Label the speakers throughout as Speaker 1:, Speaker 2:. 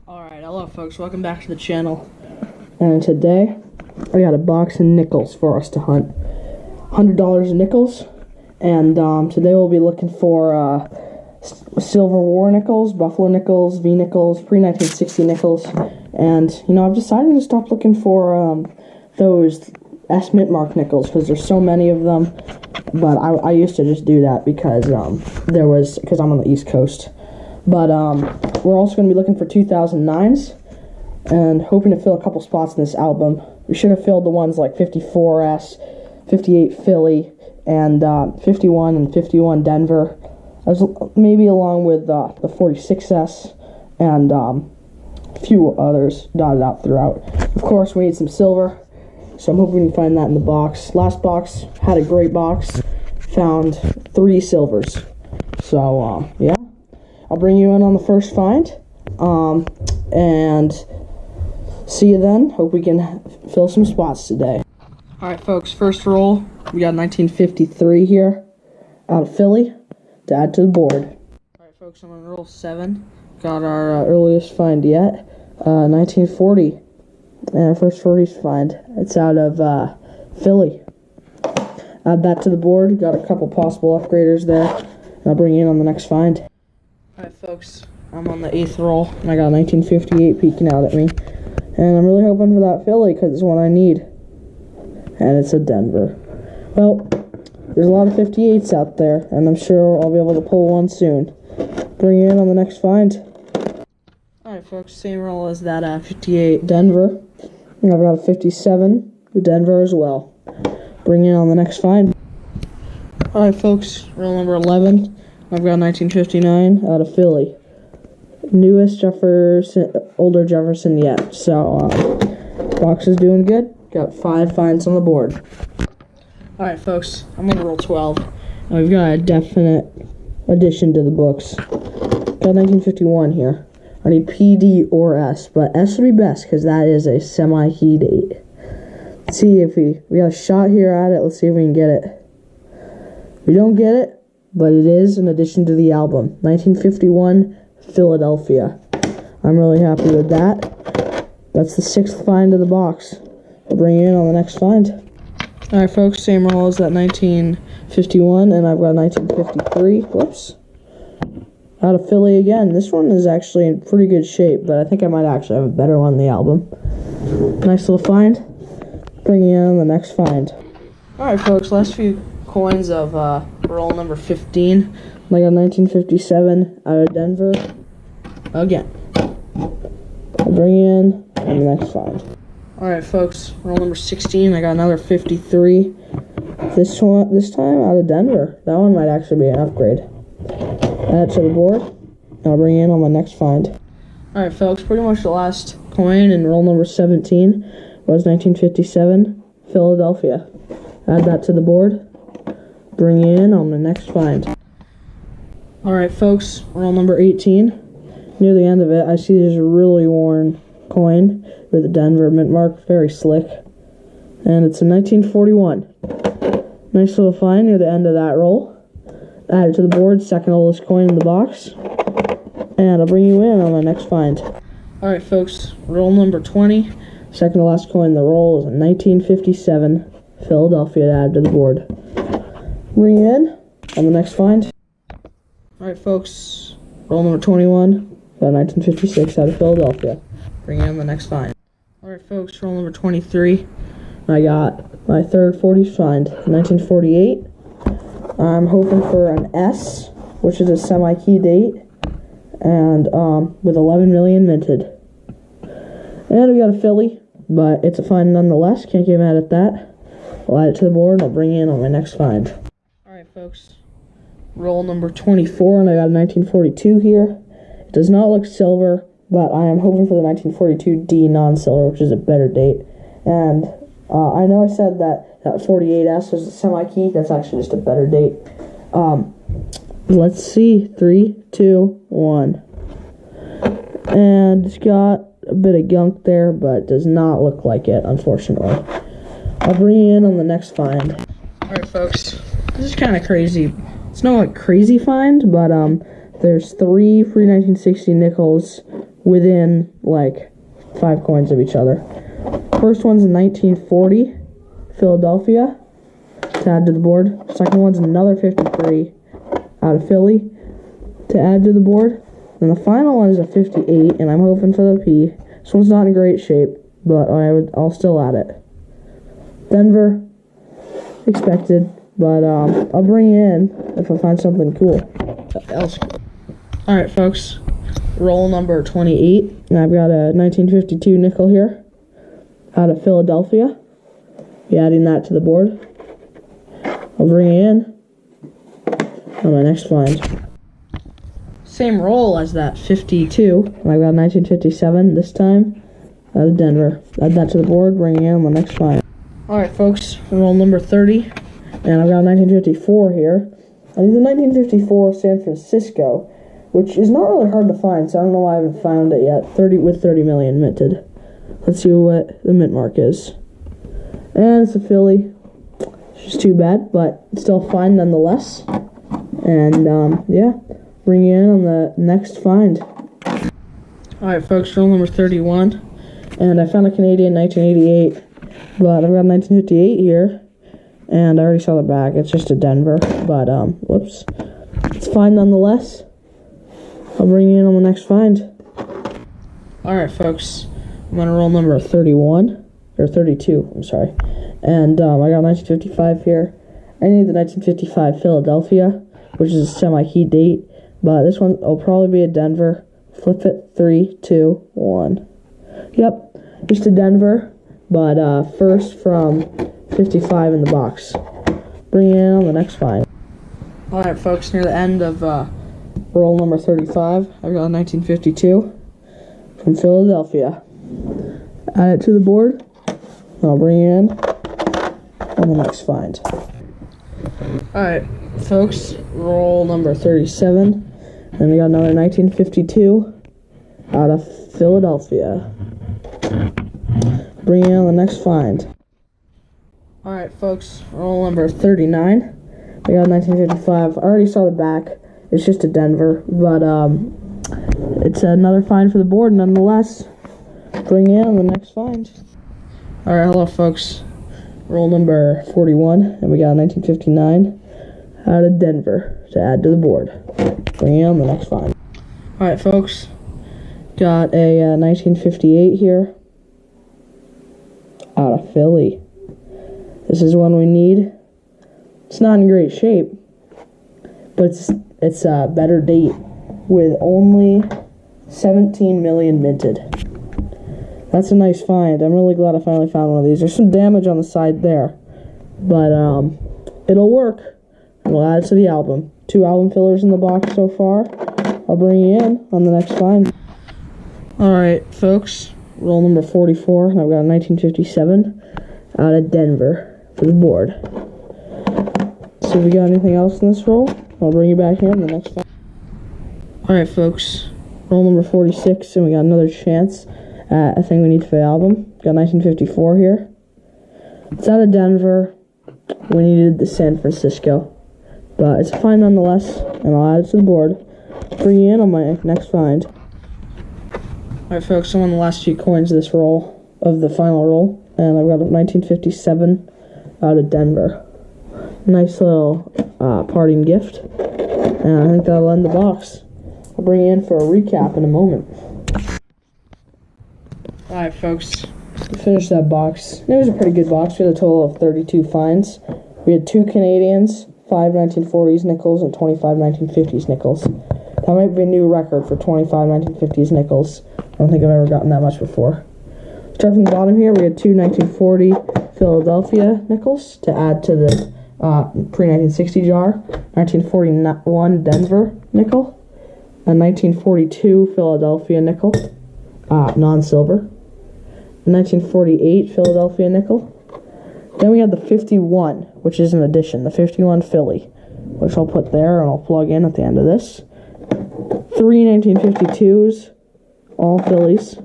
Speaker 1: Alright, hello folks, welcome back to the channel. And today, I got a box of nickels for us to hunt. $100 in nickels. And today we'll be looking for Silver War nickels, Buffalo nickels, V nickels, pre-1960 nickels. And, I've decided to stop looking for those S mint mark nickels because there's so many of them. But I used to just do that because I'm on the East Coast. But we're also going to be looking for 2009s and hoping to fill a couple spots in this album. We should have filled the ones like 54S, 58 Philly, and 51 and 51 Denver, maybe along with the 46S and a few others dotted out throughout. Of course, we need some silver, so I'm hoping we can find that in the box. Last box had a great box, found 3 silvers. So, yeah. I'll bring you in on the first find, and see you then. Hope we can fill some spots today. Alright folks, first roll, we got 1953 here, out of Philly, to add to the board. Alright folks, I'm on roll 7, got our earliest find yet, 1940, and our first 40s find. It's out of Philly. Add that to the board, got a couple possible upgraders there, and I'll bring you in on the next find. Alright folks, I'm on the 8th roll, and I got 1958 peeking out at me. And I'm really hoping for that Philly, because it's one I need. And it's a Denver. Well, there's a lot of 58s out there, and I'm sure I'll be able to pull one soon. Bring you in on the next find. Alright folks, same roll as that 58 Denver. And I've got a 57 Denver as well. Bring you in on the next find. Alright folks, roll number 11. I've got 1959 out of Philly. Newest Jefferson, older Jefferson yet. So, box is doing good. Got 5 finds on the board. Alright, folks, I'm going to roll 12. And we've got a definite addition to the books. Got 1951 here. I need P, D, or S, but S would be best because that is a semi-key date. Let's see if we got a shot here at it. Let's see if we can get it. We don't get it, but it is an addition to the album. 1951, Philadelphia. I'm really happy with that. That's the 6th find of the box. I'll bring you in on the next find. Alright folks, same roll as that 1951, and I've got 1953. Whoops. Out of Philly again. This one is actually in pretty good shape, but I think I might actually have a better one in the album. Nice little find. Bring you in on the next find. Alright folks, last few coins of roll number 15. I got 1957 out of Denver again. I'll bring you in on the next find. Alright folks, roll number 16. I got another 53. This time out of Denver. That one might actually be an upgrade. Add it to the board, and I'll bring you in on my next find. Alright folks, pretty much the last coin in roll number 17 was 1957 Philadelphia. Add that to the board. Bring you in on the next find. Alright folks, roll number 18. Near the end of it, I see this really worn coin with the Denver mint mark, very slick. And it's a 1941. Nice little find near the end of that roll. Add it to the board, second oldest coin in the box. And I'll bring you in on my next find. Alright folks, roll number 20. Second to last coin in the roll is a 1957 Philadelphia to add to the board. Bring you in on the next find. Alright folks, roll number 21, got 1956 out of Philadelphia. Bring in the next find. Alright folks, roll number 23, I got my third 40s find, 1948. I'm hoping for an S, which is a semi-key date, and with 11 million minted. And we got a Philly, but it's a find nonetheless, can't get mad at that. I'll add it to the board and I'll bring you in on my next find. Alright folks, roll number 24, and I got a 1942 here. It does not look silver, but I am hoping for the 1942 D non-silver, which is a better date. And I know I said that 48S was a semi-key. That's actually just a better date. Let's see. 3, 2, 1. And it's got a bit of gunk there, but does not look like it, unfortunately. I'll bring you in on the next find. Alright folks, this is kind of crazy. It's not a crazy find, but there's 3 pre-1960 nickels within like 5 coins of each other. First one's in 1940, Philadelphia, to add to the board. Second one's another 53 out of Philly, to add to the board. And the final one is a 58, and I'm hoping for the P. This one's not in great shape, but I'll still add it. Denver, expected, but I'll bring you in if I find something cool. Alright, folks, roll number 28, and I've got a 1952 nickel here out of Philadelphia. Be adding that to the board. I'll bring you in on my next find. Same roll as that 52, and I've got a 1957 this time out of Denver. Add that to the board, bring you in on my next find. Alright, folks, roll number 30, and I've got a 1954 here. I think the 1954 San Francisco, which is not really hard to find, so I don't know why I haven't found it yet. 30 million minted. Let's see what the mint mark is. And it's a Philly. It's just too bad, but still fine nonetheless. And, yeah, bring you in on the next find. Alright, folks, roll number 31. And I found a Canadian 1988, but I've got a 1958 here. And I already saw the back. It's just a Denver, but, whoops. It's fine nonetheless. I'll bring you in on the next find. Alright, folks. I'm going to roll number 31. Or 32, I'm sorry. And, I got 1955 here. I need the 1955 Philadelphia, which is a semi-key date. But this one will probably be a Denver. Flip it. 3, 2, 1. Yep, just a Denver. But, first from 55 in the box. Bring it in on the next find. Alright, folks, near the end of roll number 35, I've got a 1952 from Philadelphia. Add it to the board, and I'll bring you in on the next find. Alright, folks, roll number 37, and we got another 1952 out of Philadelphia. Bring you in on the next find. Alright, folks, roll number 39. I got 1955. I already saw the back. It's just a Denver, but it's another find for the board nonetheless. Bring in on the next find. Alright, hello, folks. Roll number 41, and we got a 1959 out of Denver to add to the board. Bring in on the next find. Alright, folks. Got a 1958 here out of Philly. This is one we need. It's not in great shape, but it's a better date with only 17 million minted. That's a nice find. I'm really glad I finally found one of these. There's some damage on the side there, but it'll work. We'll add it to the album. 2 album fillers in the box so far. I'll bring you in on the next find. Alright, folks. Roll number 44, and I've got a 1957 out of Denver for the board. So if we got anything else in this roll, I'll bring you back here in the next one. Alright, folks, roll number 46, and we got another chance at a thing we need for the album. Got 1954 here. It's out of Denver. We needed the San Francisco, but it's fine nonetheless, and I'll add it to the board. Bring you in on my next find. Alright, folks, I'm on the last few coins of this roll, of the final roll, and I've got a 1957 out of Denver. Nice little parting gift, and I think that'll end the box. I'll bring you in for a recap in a moment. Alright, folks, we finished that box. It was a pretty good box. We had a total of 32 finds. We had 2 Canadians, 5 1940s nickels, and 25 1950s nickels. That might be a new record for 25 1950s nickels. I don't think I've ever gotten that much before. Start from the bottom here, we had 2 1940 Philadelphia nickels to add to the pre-1960 jar. 1941 Denver nickel. A 1942 Philadelphia nickel, non-silver. 1948 Philadelphia nickel. Then we had the 51, which is an addition. The 51 Philly, which I'll put there and I'll plug in at the end of this. 3 1952s, all Phillies.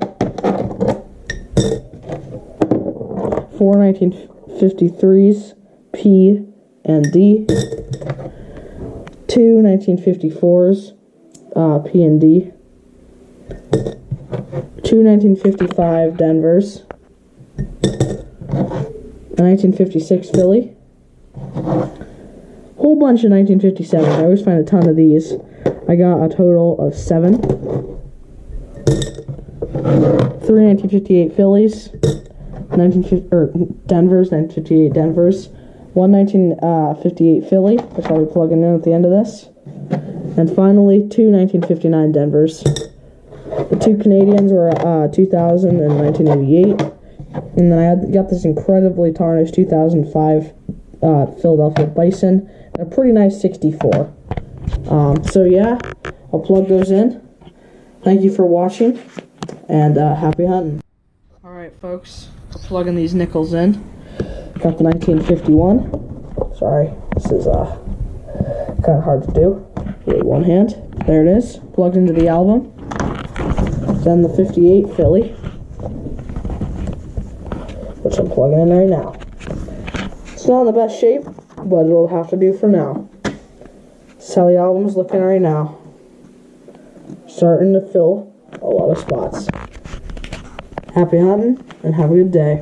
Speaker 1: 4 1953s, P and D. 2 1954s, P and D. two 1955 Denvers, a 1956 Philly, whole bunch of 1957s. I always find a ton of these. I got a total of 7. 3 1958 Phillies, Denvers, 1958 Denvers, 1 1958 Philly, which I'll be plugging in at the end of this, and finally 2 1959 Denvers. The 2 Canadians were 2000 and 1988, and then I got this incredibly tarnished 2005 Philadelphia Bison, and a pretty nice 64. So yeah, I'll plug those in. Thank you for watching, and happy hunting. Alright folks, I'm plugging these nickels in. Got the 1951. Sorry, this is kind of hard to do with one hand. There it is, plugged into the album. Then the 58 Philly, which I'm plugging in right now. It's not in the best shape, but it'll have to do for now. This is how the album's looking right now. Starting to fill a lot of spots. Happy hunting, and have a good day.